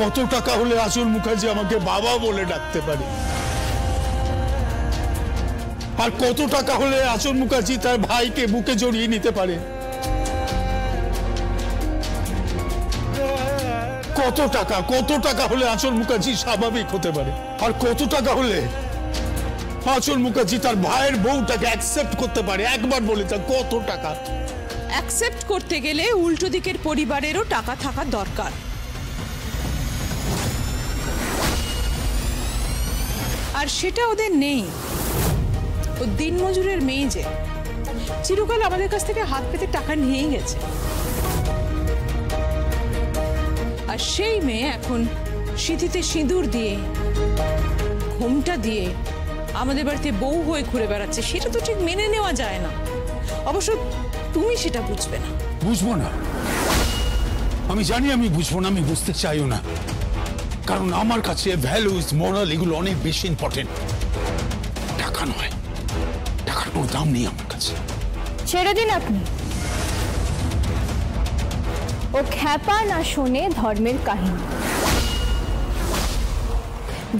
কত টাকা হলে আঁচল মুখার্জি আমাকে বাবা বলে ডাকতে পারে? আর কত টাকা হলে আঁচল মুখার্জি তার ভাইকে বুকে জড়িয়ে নিতে পারে? কত টাকা হলে আঁচল মুখার্জি স্বাভাবিক হতে পারে? আর কত টাকা হলে আঁচল মুখার্জি তার ভাইয়ের বউটাকে অ্যাকসেপ্ট করতে পারে? একবার বলে তা কত টাকা? অ্যাকসেপ্ট করতে গেলে উল্টো দিকের পরিবারেরও টাকা থাকা দরকার। আর সেটা ওদের নেই। ও দিনমজুরের মেয়ে যে চিরকাল আমাদের কাছ থেকে হাত পেতে টাকা নিয়েই গেছে। আর সেই মেয়ে এখন সিঁথিতে সিঁদুর দিয়ে ঘোমটা দিয়ে আমাদের বাড়িতে বউ হয়ে ঘুরে বেড়াচ্ছে। সেটা তো ঠিক মেনে নেওয়া যায় না। অবশ্য তুমি সেটা বুঝবে না। বুঝবো না? আমি জানি আমি বুঝবো না, আমি বুঝতে চাইও না। কারণ আমার কাছে ভ্যালুজ, মোরাল এগুলো অনেক বেশি ইম্পর্টেন্ট। টাকা নয়, টাকার কোনো দাম নেই আমার কাছে। ছেড়ে দিন আপনি। ও খ্যাপা না শোনে ধর্মের কাহিনী।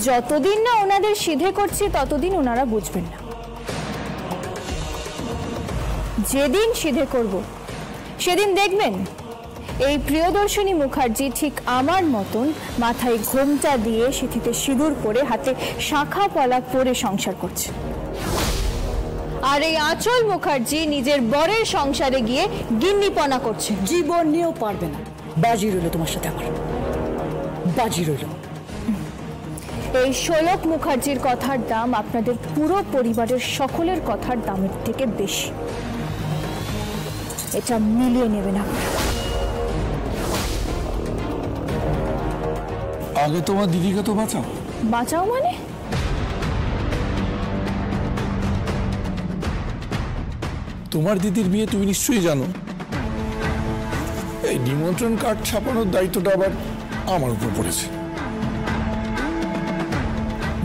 যতদিন না ওনাদের সিধে করছি ততদিন ওনারা বুঝবেন না। যেদিন সিধে করব সেদিন দেখবেন এই প্রিয়দর্শিনী মুখার্জি ঠিক আমার মতন মাথায় ঘোমটা দিয়ে সিঁথিতে সিঁদুর পরে হাতে শাখা পলা পরে সংসার করছে। আর এই আঁচল মুখার্জি নিজের বরের সংসারে গিয়ে গিন্নিপনা করছে। জীবন নিয়েও পারবে না। বাজি রইল তোমার সাথে আমার, বাজি রইল। এই শোলক মুখার্জির কথার দাম আপনাদের পুরো পরিবারের সকলের কথার দামের থেকে বেশি। এটা মিলিয়ে নেবেন আপনি। আগে তোমার দিদিকে তো বাঁচাও। বাঁচাও মানে? তোমার দিদির বিয়ে তুমি নিশ্চয়ই জানো। এই নিমন্ত্রণ কার্ড ছাপানোর দায়িত্বটা আবার আমার উপর পড়েছে।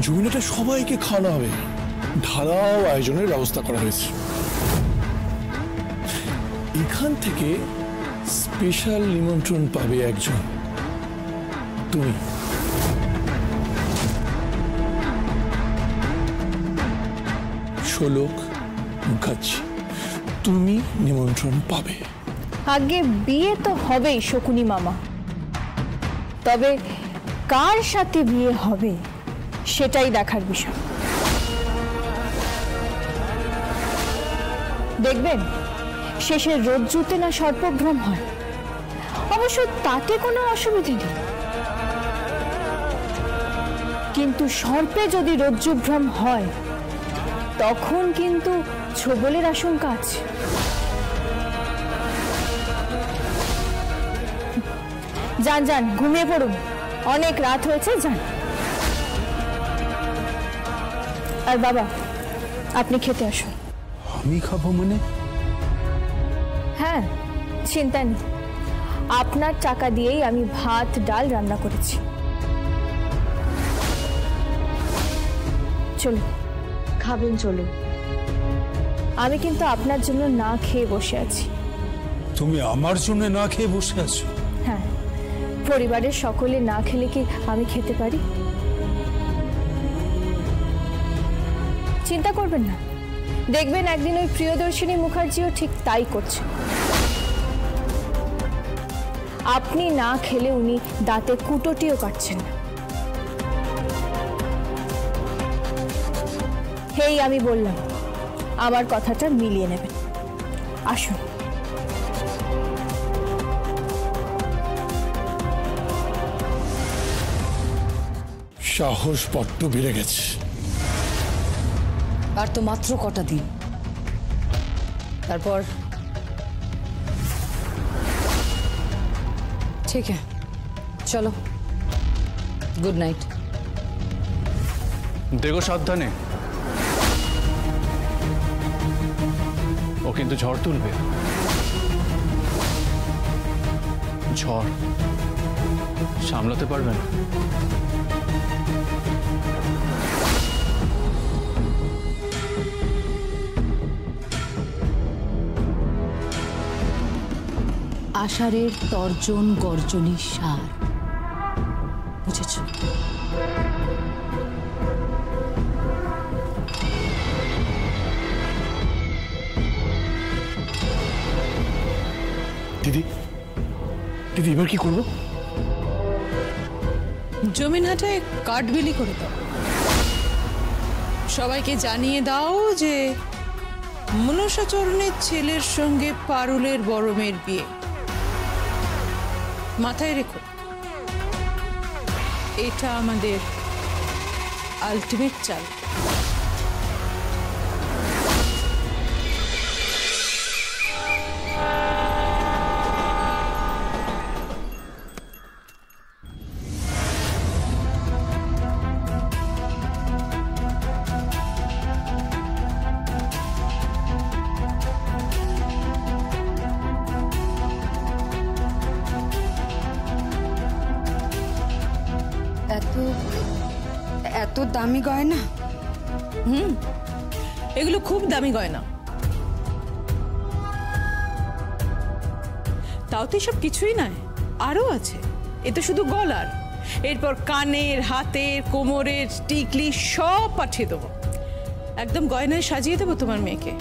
জমিনাটা সবাইকে খাওয়ানো হবে, ঢালাও আয়োজনের ব্যবস্থা করা হয়েছে। এখান থেকে স্পেশাল নিমন্ত্রণ পাবে একজন, তুমি। শোলক মুখার্জি, তুমি নিমন্ত্রণ পাবে। আগে বিয়ে তো হবেই শকুনি মামা, তবে কার সাথে বিয়ে হবে সেটাই দেখার বিষয়। দেখবেন শেষে রজ্জুতে না সর্পভ্রম হয়। অবশ্য তাতে কোনো অসুবিধে নেই, কিন্তু সর্পে যদি রজ্জুভ্রম হয় তখন কিন্তু ছোবলের আশঙ্কা আছে। যান যান, ঘুমিয়ে পড়ুন, অনেক রাত হয়েছে, যান। আর বাবা, আপনি খেতে আসুন। আমি খাবো মানে? হ্যাঁ, চিন্তা নেই, আপনার টাকা দিয়েই আমি ভাত ডাল রান্না করেছি। চলুন, খাবেন চলুন। আমি কিন্তু আপনার জন্য না খেয়ে বসে আছি। তুমি আমার জন্য না খেয়ে বসে আছো? হ্যাঁ, পরিবারের সকলে না খেলে কি আমি খেতে পারি? চিন্তা করবেন না, দেখবেন একদিন ওই প্রিয়দর্শিনী মুখার্জিও ঠিক তাই করছে। আপনি না খেলে উনি দাঁতে কুটোটিও কাটছেন না। হেই, আমি বললাম, আমার কথাটা মিলিয়ে নেবেন। আসুন। সাহস বড্ড বেড়ে গেছে। আর তো মাত্র কটা দিন, তারপর ঠিক আছে, চলো, গুড নাইট। দেখো সাবধানে, ও কিন্তু ঝড় তুলবে। ঝড় সামলাতে পারবে না। আষাঢ়ের তর্জন গর্জনের সার, বুঝেছি। দিদি দিদি এবার কি করবো? জমিন হাটায় কাঠবিলি করে দাও, সবাইকে জানিয়ে দাও যে মনসাচরণের ছেলের সঙ্গে পারুলের বড় মেয়ের বিয়ে। মাথায় রেখো, এটা আমাদের আলটিমেট চাল। এত দামি গয়না? এগুলো খুব দামি গয়না। তাও তো সব কিছুই নয়, আরো আছে। এ তো শুধু গলার, এরপর কানের, হাতের, কোমরের, টিকলি সব পাঠিয়ে দেবো। একদম গয়নায় সাজিয়ে দেবো তোমার মেয়েকে।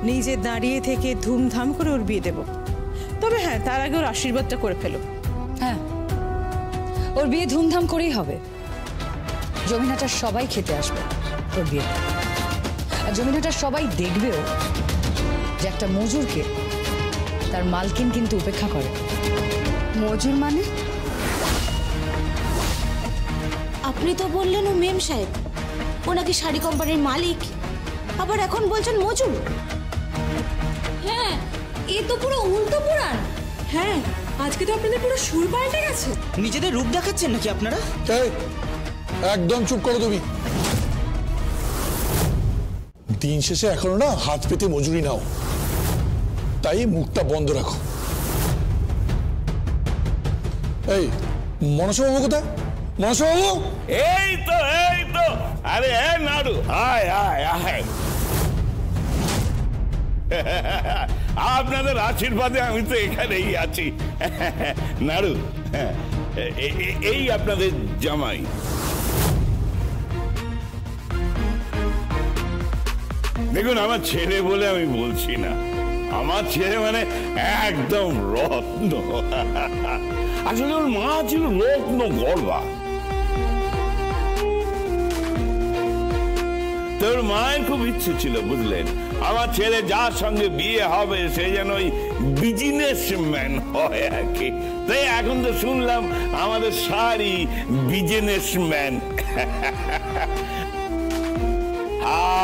নিজে দাঁড়িয়ে থেকে ধুমধাম করে ওর বিয়ে দেবো। তবে হ্যাঁ, তার আগে ওর আশীর্বাদটা করে ফেলো। হ্যাঁ, ওর বিয়ে ধুমধাম করেই হবে। জমিনাটার সবাই খেতে আসবে ওর বিয়ে, আর জমিনাটার সবাই দেখবেও যে একটা মজুরকে তার মালকিন কিন্তু উপেক্ষা করে। মজুর মানে? আপনি তো বললেন ও মেম সাহেব, ও নাকি শাড়ি কোম্পানির মালিক, আবার এখন বলছেন মজুর। হ্যাঁ, এ তো পুরো উল্টো পুরাণ। হ্যাঁ, আজকে তো আপনাদের পুরো সুর পাল্টে গেছে। নিজেদের রূপ দেখাচ্ছেন নাকি আপনারা? একদম চুপ করো তুমি। দিন শেষে এখনো না হাত পেতে মজুরি নাও, তাই মুখটা বন্ধ রাখো। এই মনসাবাবু কোথায়? মনসাবাবু! এই তো আরে নাড়ু, আয় আয় আয়। আপনাদের আশীর্বাদে আমি তো এখানেই আছি। নাড়ু, এই আপনাদের জামাই। দেখুন, আমার ছেলে বলে আমি বলছি না, আমার ছেলে মানে একদম রত্ন। আসলে ওর মা ছিল রত্ন গর্ভা। তোর মায়ের খুব ইচ্ছে ছিল, বুঝলেন, আমার ছেলে যার সঙ্গে বিয়ে হবে সে যেন ওই বিজনেসম্যান হয় আর কি। তাই এখন তো শুনলাম আমাদের শাড়ি বিজনেসম্যান।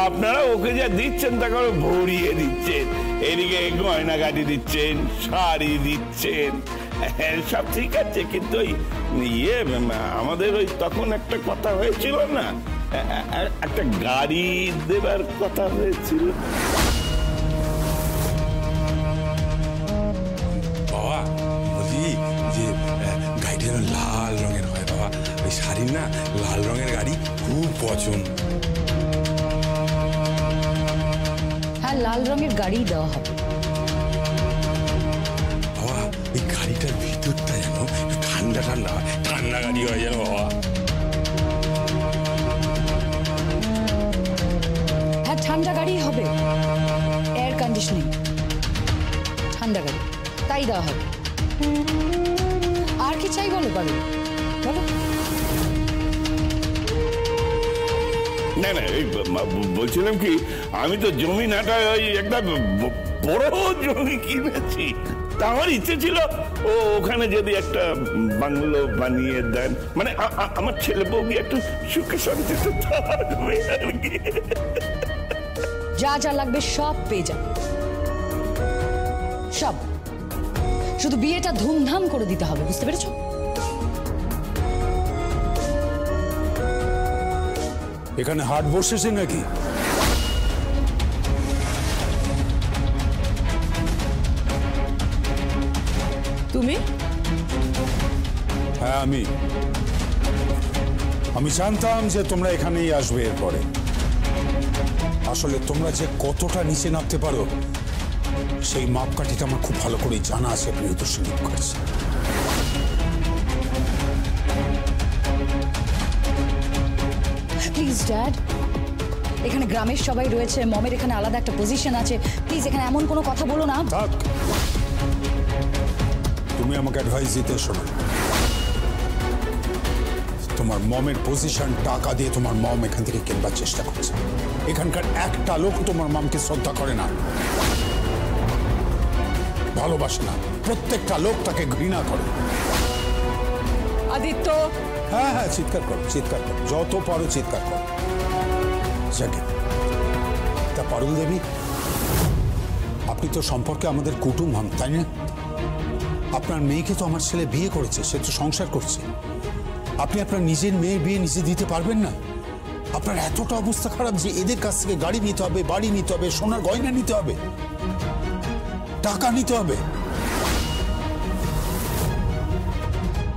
আপনারা ওকে যা দিচ্ছেন তা করে ভরিয়ে দিচ্ছেন, এদিকে গয়না গাড়ি দিচ্ছেন, শাড়ি দিচ্ছেন, সব ঠিক আছে, কিন্তু ওই আমাদের ওই তখন একটা কথা হয়েছিল না, একটা গাড়ি দেবার কথা হয়েছিল। বাবা বলছি যে গাড়িটা লাল রঙের হয় বাবা, ওই শাড়ির না লাল রঙের গাড়ি খুব পছন্দ। হ্যাঁ, লাল রঙের গাড়ি দেওয়া হবে। বাবা ওই গাড়িটার ভিতরটা যেন ঠান্ডা ঠান্ডা হয়, ঠান্ডা গাড়ি হয় যেন বাবা। হ্যাঁ, ঠান্ডা গাড়ি হবে, এয়ার কন্ডিশনিং ঠান্ডা গাড়ি, তাই দেওয়া হবে। আর কি চাই বলো, বলো বলো। না না, বলছিলাম কি, আমি তো জমি নাটায় ওই একটা বড় জমি কিনেছি, তা আমার ইচ্ছে ছিল ও ওখানে যদি একটা বাংলো বানিয়ে দেন, মানে আমার ছেলে বউকে একটু সুখে শান্তিতে থাকবে আর কি। যা যা লাগবে সব পেয়ে যাবে, সব। শুধু বিয়েটা ধুমধাম করে দিতে হবে, বুঝতে পেরেছো? এখানে হাট বসেছে নাকি? তুমি? হ্যাঁ, আমি জানতাম যে তোমরা এখানেই আসবে এরপরে। আসলে তোমরা যে কতটা নিচে নামতে পারো সেই মাপকাঠিটা আমার খুব ভালো করে জানা আছে প্রিয়দর্শিনী মুখার্জি। প্লিজ ড্যাড, এখানে গ্রামের সবাই রয়েছে, মমের এখানে আলাদা একটা পজিশন আছে, প্লিজ এখানে এমন কোনো কথা বলো না। থাক, তুমি আমাকে অ্যাডভাইস দিতে শোনো। তোমার মমের পজিশন টাকা দিয়ে তোমার মম এখান থেকে কেনবার চেষ্টা করছে। এখানকার একটা লোক তোমার মমকে শ্রদ্ধা করে না, ভালোবাসে না, প্রত্যেকটা লোক তাকে ঘৃণা করে। আদিত্য, হ্যাঁ হ্যাঁ, চিৎকার করো, চিৎকার করো, যত পারো চিৎকার করো। তা পারুল দেবী, আপনি তো সম্পর্কে আমাদের কুটুম হন, তাই না? আপনার মেয়েকে তো আমার ছেলে বিয়ে করেছে, সে তো সংসার করছে। আপনি আপনার নিজের মেয়ের বিয়ে নিজে দিতে পারবেন না? আপনার এতটা অবস্থা খারাপ যে এদের কাছ থেকে গাড়ি নিতে হবে, বাড়ি নিতে হবে, সোনার গয়না নিতে হবে, টাকা নিতে হবে।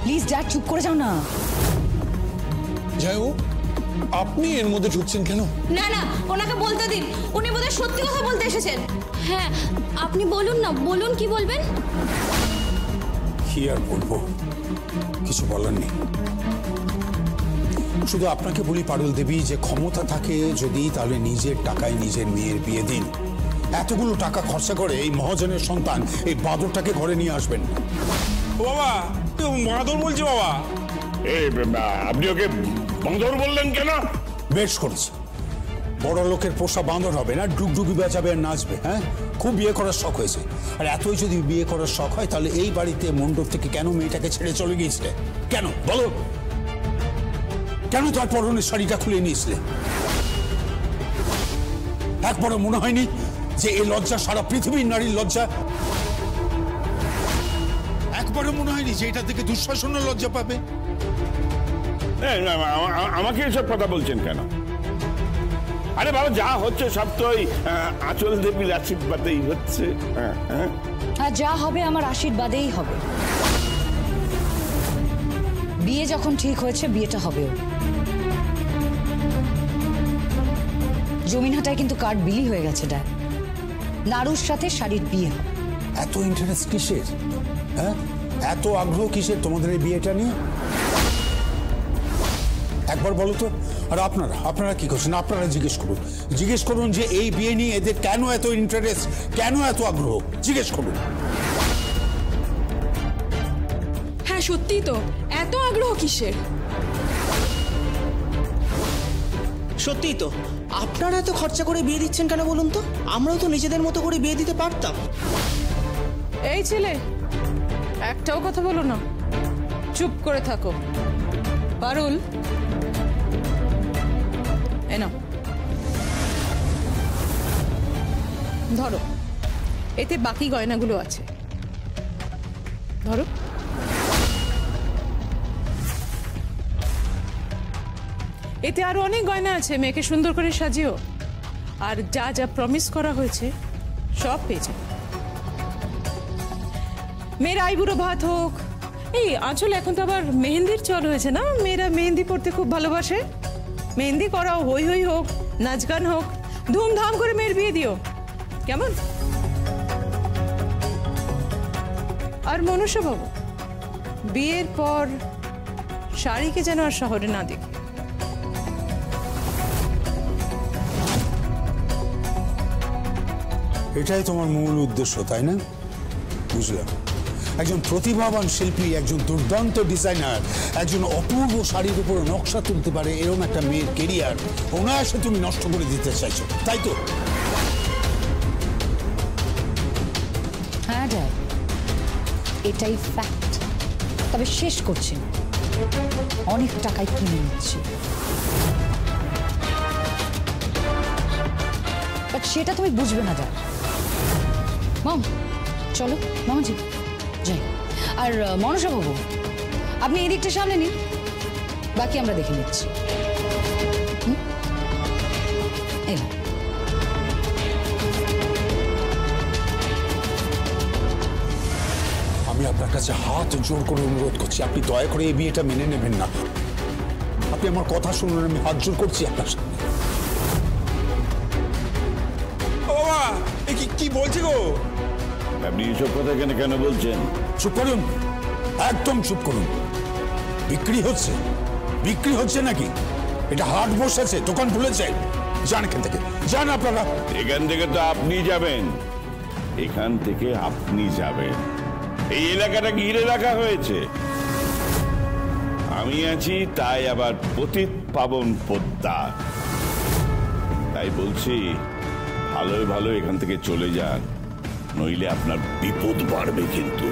প্লিজ ড্যাড, চুপ করে যাও না। যাই হোক, আপনি এর মধ্যে ঢুকছেন কেন? না না, ওনাকে বলতে দিন, উনি বোধহয় সত্যি কথা বলতে এসেছেন। হ্যাঁ, আপনি বলুন না, বলুন কি বলবেন। কি আর বলবো, কিছু বলার নেই। শুধু আপনাকে বলি পারুল দেবী, যে ক্ষমতা থাকে যদি, তাহলে নিজের টাকায় নিজের মেয়ের বিয়ে দিন। এতগুলো টাকা খরচা করে এই মহাজনের সন্তান এই বাঁদরটাকে ঘরে নিয়ে আসবেন। বাবা, বাঁদর বলছে বাবা। আপনি ওকে বাঁদর বললেন কেন? বেশ করেছে, বড় লোকের পোষা বাঁদর হবে না, ডুগডুগি বাজাবে আর নাচবে। হ্যাঁ, খুব বিয়ে করার শখ হয়েছে। আর এতই যদি বিয়ে করার শখ হয়, তাহলে এই বাড়িতে মণ্ডপ থেকে কেন মেয়েটাকে ছেড়ে চলে গিয়েছিলে? কেন বলো, কেন তার পরনের শাড়িটা খুলে নিয়েছিলে? একবারও মনে হয়নি যে এই লজ্জা সারা পৃথিবীর নারীর লজ্জা? একবারও মনে হয়নি যে এটা থেকে দুঃশাসনের লজ্জা পাবে? আমাকে এসব কথা বলছেন কেন? আরে বাবা, যা হচ্ছে সব তো ওই আঁচল দেবীর আশীর্বাদেই হচ্ছে। আর যা হবে আমার আশীর্বাদেই হবে। বিয়ে যখন ঠিক হয়েছে, বিয়েটা হবেও। জমিনহাটায় কিন্তু কার্ড বিলি হয়ে গেছে ড্যাড, নারুর সাথে শাড়ির বিয়ে। এত ইন্টারেস্ট কিসের? হ্যাঁ, এত আগ্রহ কিসের তোমাদের এই বিয়েটা নিয়ে? একবার বলো তো। আর আপনারা কি করছেন? আপনারা জিজ্ঞেস করুন যে এই বিয়ে নিয়ে এদের কেন এত ইন্টারেস্ট, কেন এত আগ্রহ, জিজ্ঞেস করুন। হ্যাঁ সত্যি তো, এত আগ্রহ কিসের? সত্যি তো, আপনারা এত খরচা করে বিয়ে দিচ্ছেন কেন বলুন তো? আমরাও তো নিজেদের মতো করে বিয়ে দিতে পারতাম। এই ছেলে, একটাও কথা বলো না, চুপ করে থাকো। পারুল, এনো ধরো, এতে বাকি গয়নাগুলো আছে, ধরো। এতে আরো অনেক গয়না আছে, মেয়েকে সুন্দর করে সাজিও। আর যা যা প্রমিস করা হয়েছে সব পেয়ে যাবে। মেয়ের আইবুড়ো ভাত হোক, এই আঁচল এখন তো আবার মেহেন্দির চল হয়েছে না, মেয়েরা মেহেন্দি পড়তে খুব ভালোবাসে। মেহেন্দি করাও, হই হই হোক, নাচ গান হোক, ধুমধাম করে মেয়ের বিয়ে দিও, কেমন? আর মনুষ্য বাবু, বিয়ের পর শাড়িকে যেন আর শহরে না দেখে। এটাই তোমার মূল উদ্দেশ্য, তাই না? বুঝলাম। একজন প্রতিভাবান শিল্পী, একজন দুর্দান্ত ডিজাইনার, একজন অপূর্ব শাড়ির উপর নকশা তুলতে পারে এরকম একটা মেয়ের কেরিয়ার অনায়াসে তুমি নষ্ট করে দিতে চাইছো, তাই তো? হ্যাঁ ড্যাড, এটাই ফ্যাক্ট। তবে শেষ করছি, অনেক টাকায় কিনে নিচ্ছি, বাট সেটা তুমি বুঝবে না ড্যাড। মম, চলো মামাজি যাই। আর মনসা বাবু, আপনি এদিকটা সামনে নিন, বাকি আমরা দেখে নিচ্ছি। আমি আপনার কাছে হাত জোর করে অনুরোধ করছি, আপনি দয়া করে এই বিয়েটা মেনে নেবেন না। আপনি আমার কথা শুনুন, আমি হাত জোর করছি আপনার সামনে। বাবা, কি বলছে গো? আপনি এসব কথা কেন বলছেন? চুপ করুন, একদম চুপ করুন। বিক্রি হচ্ছে নাকি? এটা হাট বসেছে, দোকান খুলেছে। যান এখান থেকে, যান আপনারা। এখান থেকে তো আপনি যাবেন, এখান থেকে আপনি যাবেন। এই এলাকাটা ঘিরে রাখা হয়েছে, আমি আছি, তাই আবার পতিত পাবন পোদ্দার। তাই বলছি ভালোই ভালো এখান থেকে চলে যান, নইলে আপনার বিপদ বাড়বে। কিন্তু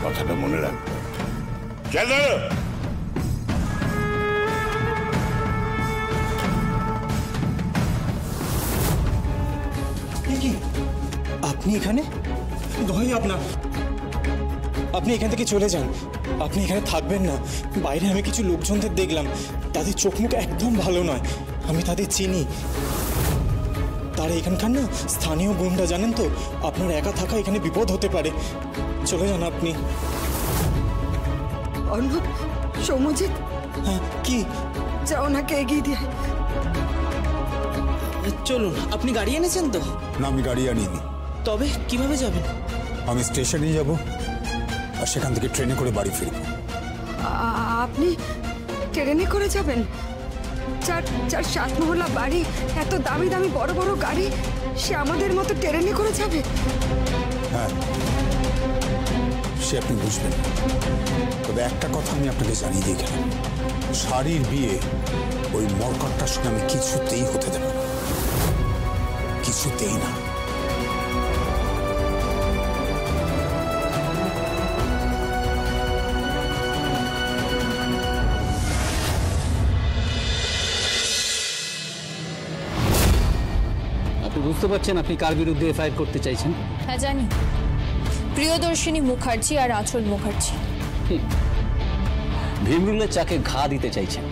কথাটা মনে রাখবেন। চল। আপনি এখানে? দোহাই আপনার, আপনি এখান থেকে চলে যান। আপনি এখানে থাকবেন না। বাইরে আমি কিছু লোকজনদের দেখলাম, তাদের চোখ মুখ একদম ভালো নয়। আমি তাদের চিনি, তারা এখানকার না স্থানীয় গুন্ডা, জানেন তো। আপনার একা থাকা এখানে বিপদ হতে পারে। চলে যান আপনি। অর্ণব, সৌম্যজিৎ। হ্যাঁ, কি? যা ওনাকে এগিয়ে দিয়ে। চলুন। আপনি গাড়ি এনেছেন তো? না, আমি গাড়ি আনিনি। তবে কিভাবে যাবেন? আমি স্টেশনে যাব, আর সেখান থেকে ট্রেনে করে বাড়ি ফিরব। আপনি ট্রেনে করে যাবেন? চার 7 মহলা বাড়ি, এত দামি দামি বড় বড় গাড়ি, সে আমাদের মতো ট্রেনে করে যাবে? হ্যাঁ, সে আপনি বুঝবেন। তবে একটা কথা আমি আপনাকে জানিয়ে দিয়ে গেলাম, শাড়ির বিয়ে ওই মরকটটার সঙ্গে আমি কিছুতেই হতে দেব না, কিছুতেই না। আপনি বুঝতে পারছেন আপনি কার বিরুদ্ধে এফআইআর করতে চাইছেন? হ্যাঁ জানি, প্রিয়দর্শিনী মুখার্জি আর আঁচল মুখার্জি। ভীমরুলের চাকে ঘা দিতে চাইছেন।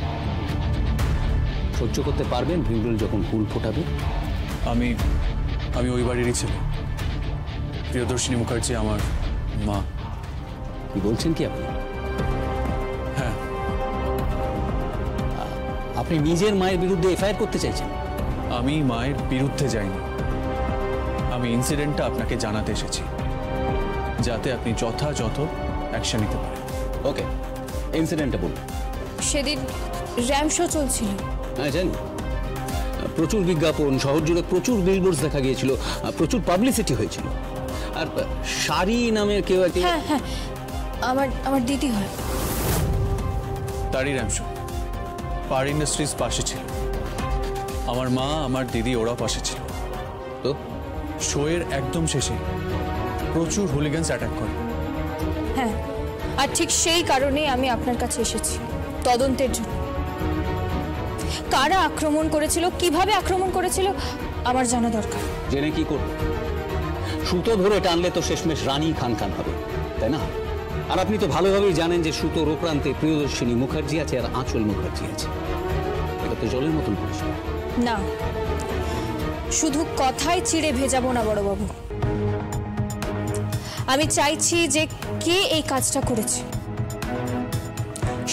সহ্য করতে পারবেন ভীমরুল যখন ফুল ফোটাবে? আমি ওই বাড়িরই ছিল। প্রিয়দর্শিনী মুখার্জি আমার মা। কি বলছেন কি আপনি? হ্যাঁ। আপনি নিজের মায়ের বিরুদ্ধে এফআইআর করতে চাইছেন? আমি মায়ের বিরুদ্ধে যাইনি, আমি ইনসিডেন্টটা আপনাকে জানাতে এসেছি, যাতে আপনি যথাযথ অ্যাকশন নিতে পারেন। ওকে, ইনসিডেন্টটা বলুন। সেদিন র্যাম শো চলছিল। হ্যাঁ জানি, প্রচুর বিজ্ঞাপন, শহর জুড়ে প্রচুর বিলবোর্ডস দেখা গিয়েছিল, প্রচুর পাবলিসিটি হয়েছিল। আর শাড়ি নামের কেউ একটি। হ্যাঁ হ্যাঁ, আমার দিদি হয়। তারই র্যাম শো পার ইন্ডাস্ট্রিজ পাশে ছিল। আমার মা, আমার দিদি ওরাও পাশে ছিল। তো শোয়ের একদম শেষে প্রচুর হুলিগানস অ্যাটাক করে। হ্যাঁ, আর ঠিক সেই কারণেই আমি আপনার কাছে এসেছি, তদন্তের জন্য। কারা আক্রমণ করেছিল, কিভাবে আক্রমণ করেছিল, আমার জানা দরকার। জেনে কি করব? সুতো ধরে টানলে তো শেষমেশ রানী খান খান হবে, তাই না? আর আপনি তো ভালোভাবেই জানেন যে সুতোর ওপ্রান্তে প্রিয়দর্শিনী মুখার্জি আছে আর আঁচল মুখার্জি আছে। এটা তো জলের মতন পরিষ্কার। না, শুধু কথায় চিড়ে ভেজাবো না বড়বাবু। আমি চাইছি যে কে এই কাজটা করেছে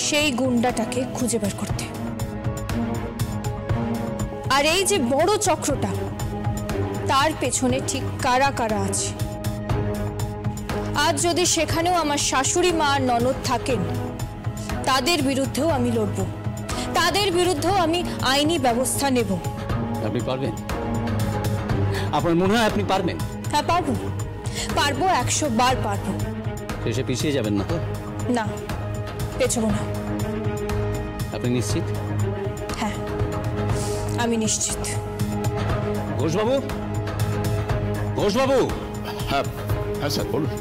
সেই গুন্ডাটাকে খুঁজে বের করতে। আর এই যে বড় চক্রটা, তার পেছনে ঠিক কারা কারা আছে। আজ যদি সেখানেও আমার শাশুড়ি মা আর ননদ থাকেন, তাদের বিরুদ্ধেও আমি লড়ব, তাদের বিরুদ্ধেও আমি আইনি ব্যবস্থা নেব। আপনি পারবেন? আপনার মনে হয় আপনি পারবেন? হ্যাঁ পারবো, 100 বার পারবো। শেষে পিছিয়ে যাবেন না তো? না, পেছবো না। আপনি নিশ্চিত? হ্যাঁ, আমি নিশ্চিত। ঘোষবাবু, ঘোষবাবু। হ্যাঁ হ্যাঁ স্যার বলুন।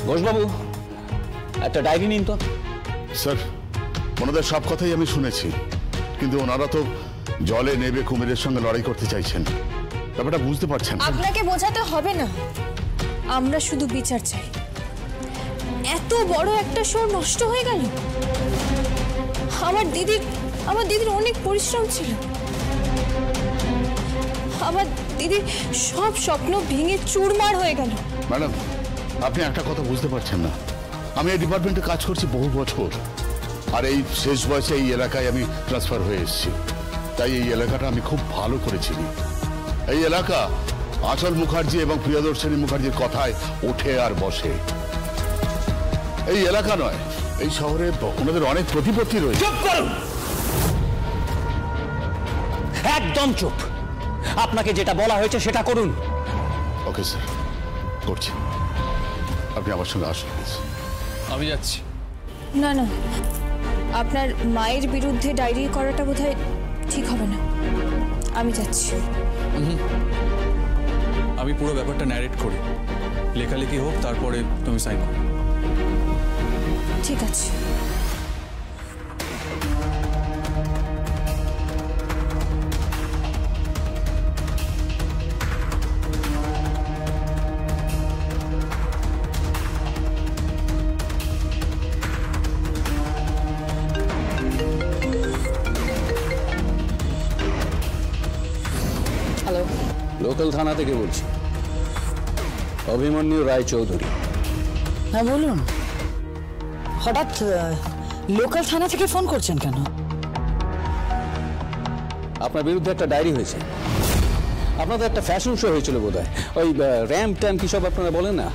ঘোষবাবু, একটা ডায়েরি নিন তো। স্যার, ওনাদের সব কথাই আমি শুনেছি, কিন্তু ওনারা তো জলে নেবে কুমিরের সঙ্গে লড়াই করতে চাইছেন। ব্যাপারটা বুঝতে পারছেন? আপনাকে বোঝাতে হবে না, আমরা শুধু বিচার চাই। এত বড় একটা শো নষ্ট হয়ে গেল। আমার দিদির অনেক পরিশ্রম ছিল। আমার দিদির সব স্বপ্ন ভেঙে চুরমার হয়ে গেল। ম্যাডাম, আপনি একটা কথা বুঝতে পারছেন না। আমি এই ডিপার্টমেন্টে কাজ করছি বহু বছর, আর এই শেষ বয়সে এই এলাকায় আমি ট্রান্সফার হয়ে এসেছি। তাই এই এলাকাটা আমি খুব ভালো করে চিনি। এই এলাকা আঁচল মুখার্জি এবং প্রিয়দর্শিনী মুখার্জির কথায় ওঠে আর বসে। এই এলাকা নয়, এই শহরে ওনাদের অনেক প্রতিপত্তি রয়েছে। চুপ করুন! একদম চুপ। আপনাকে যেটা বলা হয়েছে সেটা করুন। ওকে স্যার, করছি। আপনি আমার সঙ্গে আসুন। আমি যাচ্ছি। না না, আপনার মায়ের বিরুদ্ধে ডায়েরি করাটা বোধহয় ঠিক হবে না। আমি যাচ্ছি। আমি পুরো ব্যাপারটা ন্যারেট করি, লেখালেখি হোক, তারপরে তুমি সাইন করো। ঠিক আছে। হ্যালো, লোকাল থানা থেকে বলছি, অভিমন্যু রায় চৌধুরী। হ্যাঁ বলুন। হঠাৎ লোকাল থানা থেকে ফোন করছেন কেন? আপনার বিরুদ্ধে একটা ডায়েরি হয়েছে। আপনাদের একটা ফ্যাশন শো হয়েছিল বোধহয়, ওই র্যাম্প ট্যাম্প কি সব আপনারা বলেন না।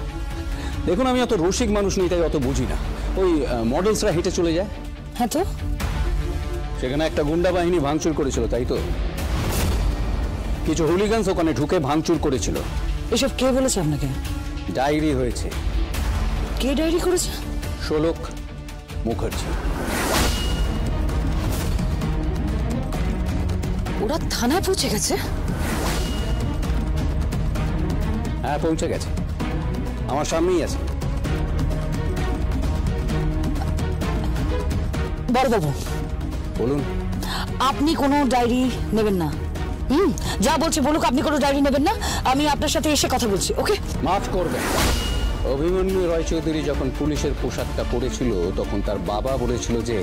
দেখুন, আমি অত রসিক মানুষ নেই, তাই অত বুঝি না। ওই মডেলসরা হেঁটে চলে যায়। হ্যাঁ তো, সেখানে একটা গুন্ডা বাহিনী ভাঙচুর করেছিল, তাই তো? কিছু হুলিগানস ওখানে ঢুকে ভাঙচুর করেছিল। এসব কে বলেছে আপনাকে? ডায়েরি হয়েছে। কে ডায়েরি করেছে? শোলক মুখার্জি। ওরা থানায় পৌঁছে গেছে? হ্যাঁ, পৌঁছে গেছে, আমার সামনেই আছে। বড়বাবু বলুন। আপনি কোনো ডায়েরি নেবেন না। যা বলছে বলুক, আপনি কোনো ডায়েরি নেবেন না। আমি আপনার সাথে এসে কথা বলছি। ওকে? মাফ করবেন, অভিমন্যু রায় চৌধুরী যখন পুলিশের পোশাকটা পরেছিল তখন তার বাবা বলেছিল যে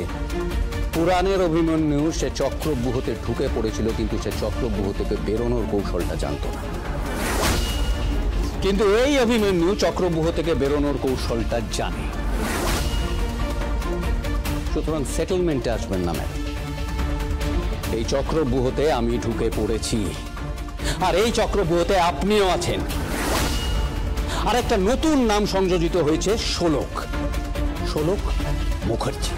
পুরাণের অভিমন্যু সে চক্রব্যূহতে ঢুকে পড়েছিল, কিন্তু সে চক্রব্যূহ থেকে বেরোনোর কৌশলটা জানত না। কিন্তু এই অভিমন্যু চক্রব্যূহ থেকে বেরোনোর কৌশলটা জানে। সুতরাং সেটেলমেন্টে আসবেন না ম্যাডাম। এই চক্রব্যূহতে আমি ঢুকে পড়েছি, আর এই চক্রব্যূহতে আপনিও আছেন। আর একটা নতুন নাম সংযোজিত হয়েছে, শোলক মুখার্জি।